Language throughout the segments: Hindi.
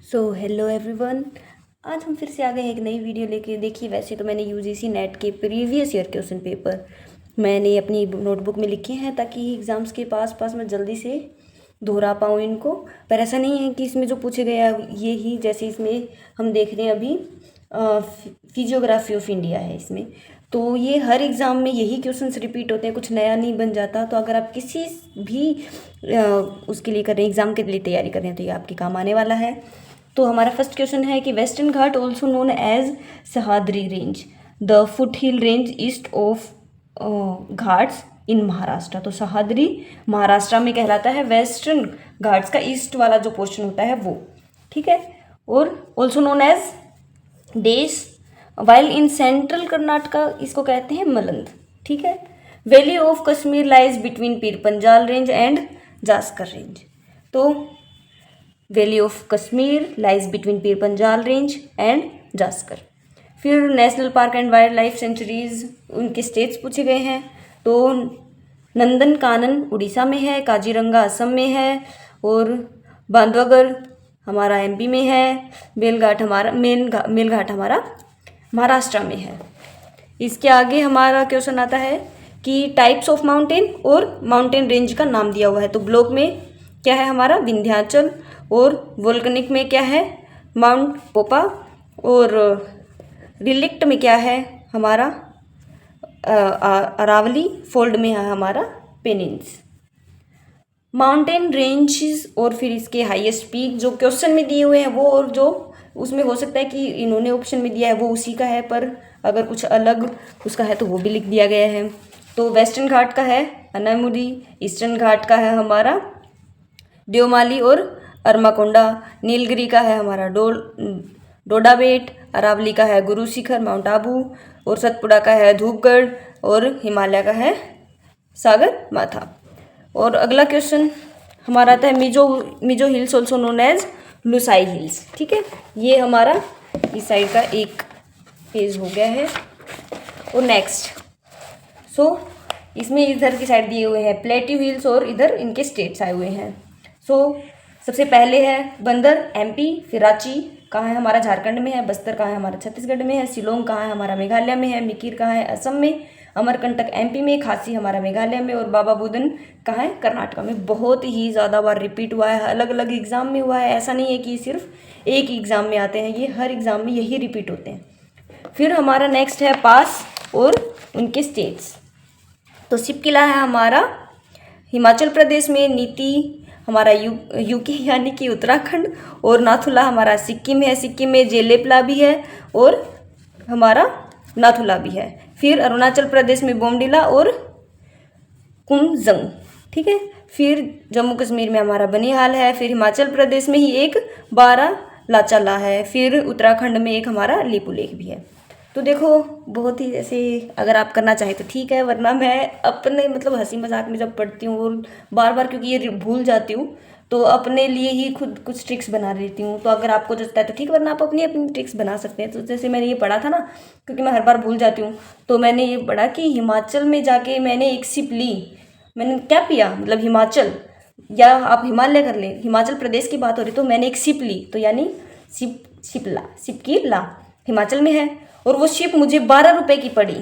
Hello everyone. आज हम फिर से आ गए हैं एक नई वीडियो लेके। देखिए, वैसे तो मैंने यूजीसी नेट के प्रीवियस ईयर क्वेश्चन पेपर मैंने अपनी नोटबुक में लिखे हैं ताकि एग्ज़ाम्स के पास पास मैं जल्दी से दोहरा पाऊँ इनको। पर ऐसा नहीं है कि इसमें जो पूछे गए हैं ये ही, जैसे इसमें हम देख रहे हैं अभी फिजियोग्राफी ऑफ इंडिया है इसमें, तो ये हर एग्ज़ाम में यही क्वेश्चंस रिपीट होते हैं, कुछ नया नहीं बन जाता। तो अगर आप किसी भी उसके लिए कर रहे हैं, एग्ज़ाम के लिए तैयारी कर रहे हैं, तो ये आपके काम आने वाला है। तो हमारा फर्स्ट क्वेश्चन है कि western Ghat also known as Sahyadri range, the foot hill range east of Ghats in Maharashtra. तो सह्याद्री महाराष्ट्र में कहलाता है, वेस्टर्न घाट्स का ईस्ट वाला जो पोर्शन होता है वो, ठीक है। और also known as Desh, while in central Karnataka इसको कहते हैं मलंद, ठीक है। Valley of Kashmir lies between Pir Panjal range and Zaskar range. तो valley of Kashmir lies between Pir Panjal range and Zaskar. फिर national park and wildlife sanctuaries, उनके स्टेट्स पूछे गए हैं। तो नंदन कानन उड़ीसा में है, काजीरंगा असम में है, और बांधवगढ़ हमारा एमपी में है, मेलघाट हमारा महाराष्ट्र में है। इसके आगे हमारा क्वेश्चन आता है कि टाइप्स ऑफ माउंटेन और माउंटेन रेंज का नाम दिया हुआ है। तो ब्लॉक में क्या है हमारा विंध्याचल, और वोल्केनिक में क्या है माउंट पोपा, और रिलिक्ट में क्या है हमारा अरावली, फोल्ड में है हमारा पेनिन्स। माउंटेन रेंजेस और फिर इसके हाईएस्ट पीक जो क्वेश्चन में दिए हुए हैं वो, और जो उसमें हो सकता है कि इन्होंने ऑप्शन में दिया है वो उसी का है, पर अगर कुछ अलग उसका है तो वो भी लिख दिया गया है। तो वेस्टर्न घाट का है अनामुदी, ईस्टर्न घाट का है हमारा देवमाली और अरमाकोंडा, नीलगिरी का है हमारा डोडाबेट, अरावली का है गुरु शिखर माउंट आबू, और सतपुड़ा का है धूपगढ़, और हिमालय का है सागर माथा। और अगला क्वेश्चन हमारा आता है Mizo Hills also known as Lushai Hills, ठीक है। ये हमारा इस साइड का एक पेज हो गया है। और नेक्स्ट इसमें इधर की साइड दिए हुए हैं प्लेट्यू हिल्स, और इधर इनके स्टेट्स आए हुए हैं। सबसे पहले है बंदर एमपी, फिर रांची कहाँ है हमारा झारखंड में है, बस्तर कहाँ है हमारा छत्तीसगढ़ में है, शिलोंग कहाँ है हमारा मेघालय में है, मिकिर कहाँ है असम में, अमरकंटक एमपी में, खासी हमारा मेघालय में, और बाबा बुदन कहाँ है कर्नाटक में। बहुत ही ज़्यादा बार रिपीट हुआ है, अलग अलग एग्जाम में हुआ है, ऐसा नहीं है कि सिर्फ एक एग्ज़ाम में आते हैं, ये हर एग्ज़ाम में यही रिपीट होते हैं। फिर हमारा नेक्स्ट है पास और उनके स्टेट्स। तो सिपकिला है हमारा हिमाचल प्रदेश में, नीति हमारा यूके यानी कि उत्तराखंड, और नाथुला हमारा सिक्किम है, सिक्किम में जेलेपला भी है और हमारा नाथुला भी है। फिर अरुणाचल प्रदेश में बोमडिला और कुमजंग, ठीक है। फिर जम्मू कश्मीर में हमारा बनिहाल है, फिर हिमाचल प्रदेश में ही एक बारालाचाला है, फिर उत्तराखंड में एक हमारा लिपुलेख भी है। तो देखो बहुत ही ऐसे अगर आप करना चाहें तो ठीक है, वरना मैं अपने मतलब हंसी मजाक में जब पढ़ती हूँ और बार बार क्योंकि ये भूल जाती हूँ तो अपने लिए ही खुद कुछ ट्रिक्स बना लेती हूँ। तो अगर आपको जचता है तो ठीक, वरना आप अपनी अपनी ट्रिक्स बना सकते हैं। तो जैसे मैंने ये पढ़ा था ना, क्योंकि मैं हर बार भूल जाती हूँ, तो मैंने ये पढ़ा कि हिमाचल में जाके मैंने एक सिप ली। मैंने क्या पिया, मतलब हिमाचल, या आप हिमालय कर लें, हिमाचल प्रदेश की बात हो रही तो मैंने एक सिप ली, तो यानी सिप की ला हिमाचल में है। और वो शिप मुझे 12 रुपये की पड़ी।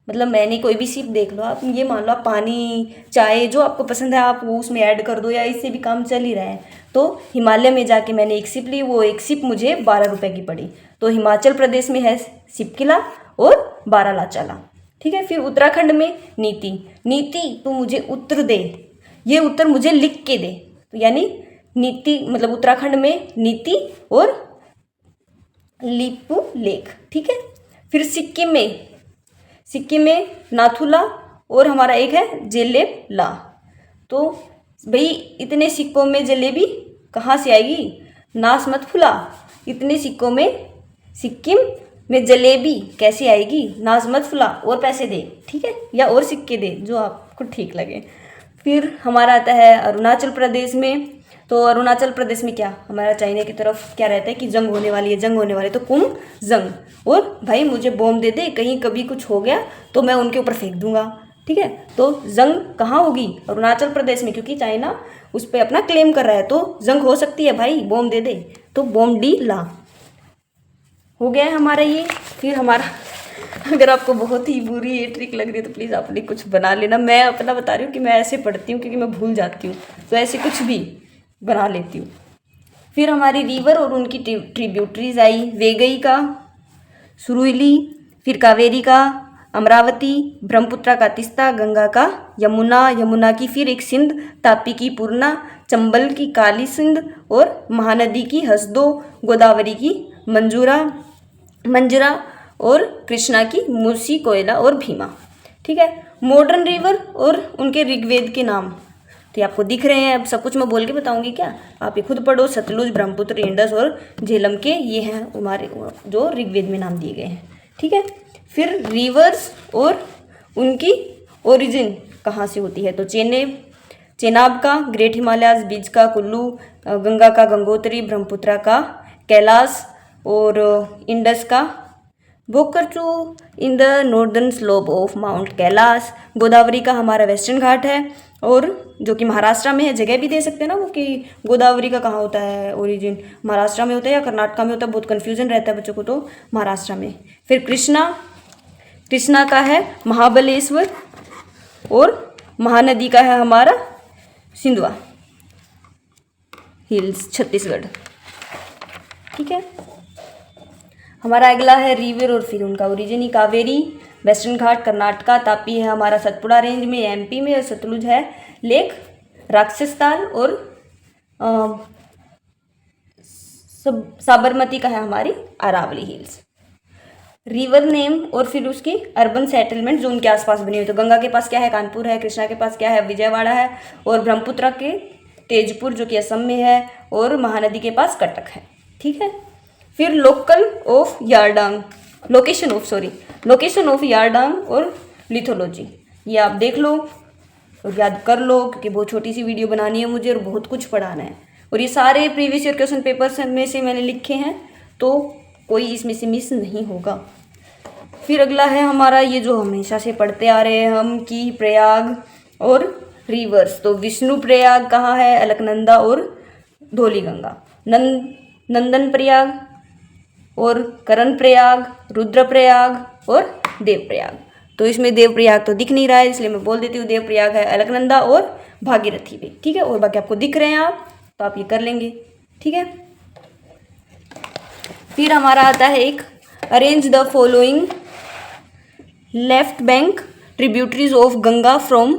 मतलब मैंने कोई भी शिप देख लो, आप ये मान लो आप पानी चाय जो आपको पसंद है आप वो उसमें ऐड कर दो, या इससे भी काम चल ही रहा है। तो हिमालय में जाके मैंने एक शिप ली, वो एक शिप मुझे 12 रुपये की पड़ी। तो हिमाचल प्रदेश में है सिपकिला और बारालाचाला, ठीक है। फिर उत्तराखंड में नीति तू मुझे उत्तर दे, ये उत्तर मुझे लिख के दे। तो यानी नीति मतलब उत्तराखंड में नीति और लिपुलेख, ठीक है। फिर सिक्किम में नाथुला, और हमारा एक है जेलेपला। तो भाई इतने सिक्कों में जलेबी कहाँ से आएगी, नाश मत फुला। इतने सिक्कों में सिक्किम में जलेबी कैसे आएगी, नाश मत फुला, और पैसे दे, ठीक है, या और सिक्के दे जो आपको ठीक लगे। फिर हमारा आता है अरुणाचल प्रदेश में। तो अरुणाचल प्रदेश में क्या हमारा चाइना की तरफ क्या रहता है कि जंग होने वाली है, तो कुम जंग, और भाई मुझे बॉम्ब दे दे, कहीं कभी कुछ हो गया तो मैं उनके ऊपर फेंक दूंगा, ठीक है। तो जंग कहाँ होगी, अरुणाचल प्रदेश में, क्योंकि चाइना उस पर अपना क्लेम कर रहा है, तो जंग हो सकती है भाई, बॉम्ब दे दे। तो बोमडीला हो गया है हमारा ये। फिर हमारा अगर आपको बहुत ही बुरी ये ट्रिक लग रही है तो प्लीज़ आपने कुछ बना लेना। मैं अपना बता रही हूँ कि मैं ऐसे पढ़ती हूँ क्योंकि मैं भूल जाती हूँ, तो ऐसे कुछ भी बना लेती हूँ। फिर हमारी रिवर और उनकी ट्रिब्यूटरीज आई, वेगई का, सुरुली, फिर कावेरी का, अमरावती, ब्रह्मपुत्रा का तिस्ता, गंगा का यमुना, यमुना की फिर एक सिंध, तापी की पूर्णा, चंबल की काली सिंध और महानदी की हसदो, गोदावरी की मंजरा और कृष्णा की मूसी, कोयला और भीमा। ठीक है, मॉडर्न रिवर और उनके ऋग्वेद के नाम तो ये आपको दिख रहे हैं। अब सब कुछ मैं बोल के बताऊंगी क्या, आप ये खुद पढ़ो। सतलुज, ब्रह्मपुत्र, इंडस और झेलम के ये हैं हमारे जो ऋग्वेद में नाम दिए गए हैं। ठीक है, फिर रिवर्स और उनकी ओरिजिन कहाँ से होती है, तो चेनाब का ग्रेट हिमालयाज, बीज का कुल्लू, गंगा का गंगोत्री, ब्रह्मपुत्रा का कैलाश और इंडस का Bokharchu in the northern slope of mount Kailash, Godavari का हमारा वेस्टर्न घाट है और जो कि महाराष्ट्र में है। जगह भी दे सकते हैं ना वो कि गोदावरी का कहाँ होता है ओरिजिन, महाराष्ट्र में होता है या कर्नाटक में होता है, बहुत कन्फ्यूजन रहता है बच्चों को, तो महाराष्ट्र में। फिर कृष्णा का है महाबलेश्वर और महानदी का है हमारा सिंधवा हिल्स, छत्तीसगढ़। ठीक है, हमारा अगला है रिवर और फिर उनका ओरिजिन ही, कावेरी वेस्टर्न घाट कर्नाटका, तापी है हमारा सतपुड़ा रेंज में एमपी में, और सतलुज है लेक राक्षसताल और साबरमती का है हमारी अरावली हिल्स। रिवर नेम और फिर उसकी अर्बन सेटलमेंट जो उनके आसपास बनी हुई, तो गंगा के पास क्या है, कानपुर है, कृष्णा के पास क्या है, विजयवाड़ा है, और ब्रह्मपुत्रा के तेजपुर जो कि असम में है, और महानदी के पास कटक है। ठीक है, फिर लोकेशन ऑफ यारडांग और लिथोलॉजी, ये आप देख लो और याद कर लो क्योंकि बहुत छोटी सी वीडियो बनानी है मुझे और बहुत कुछ पढ़ाना है, और ये सारे प्रीवियस ईयर क्वेश्चन पेपर्स में से मैंने लिखे हैं तो कोई इसमें से मिस नहीं होगा। फिर अगला है हमारा ये जो हमेशा से पढ़ते आ रहे हैं हम कि प्रयाग और रिवर्स, तो विष्णु प्रयाग कहाँ है, अलकनंदा और धौलीगंगा, नंदन प्रयाग और करण प्रयाग, रुद्र प्रयाग और देव प्रयाग। तो इसमें देव प्रयाग तो दिख नहीं रहा है इसलिए मैं बोल देती हूँ देव प्रयाग है अलकनंदा और भागीरथी भी। ठीक है, और बाकी आपको दिख रहे हैं आप तो आप ये कर लेंगे। ठीक है, फिर हमारा आता है एक arrange the following left bank tributaries of Ganga from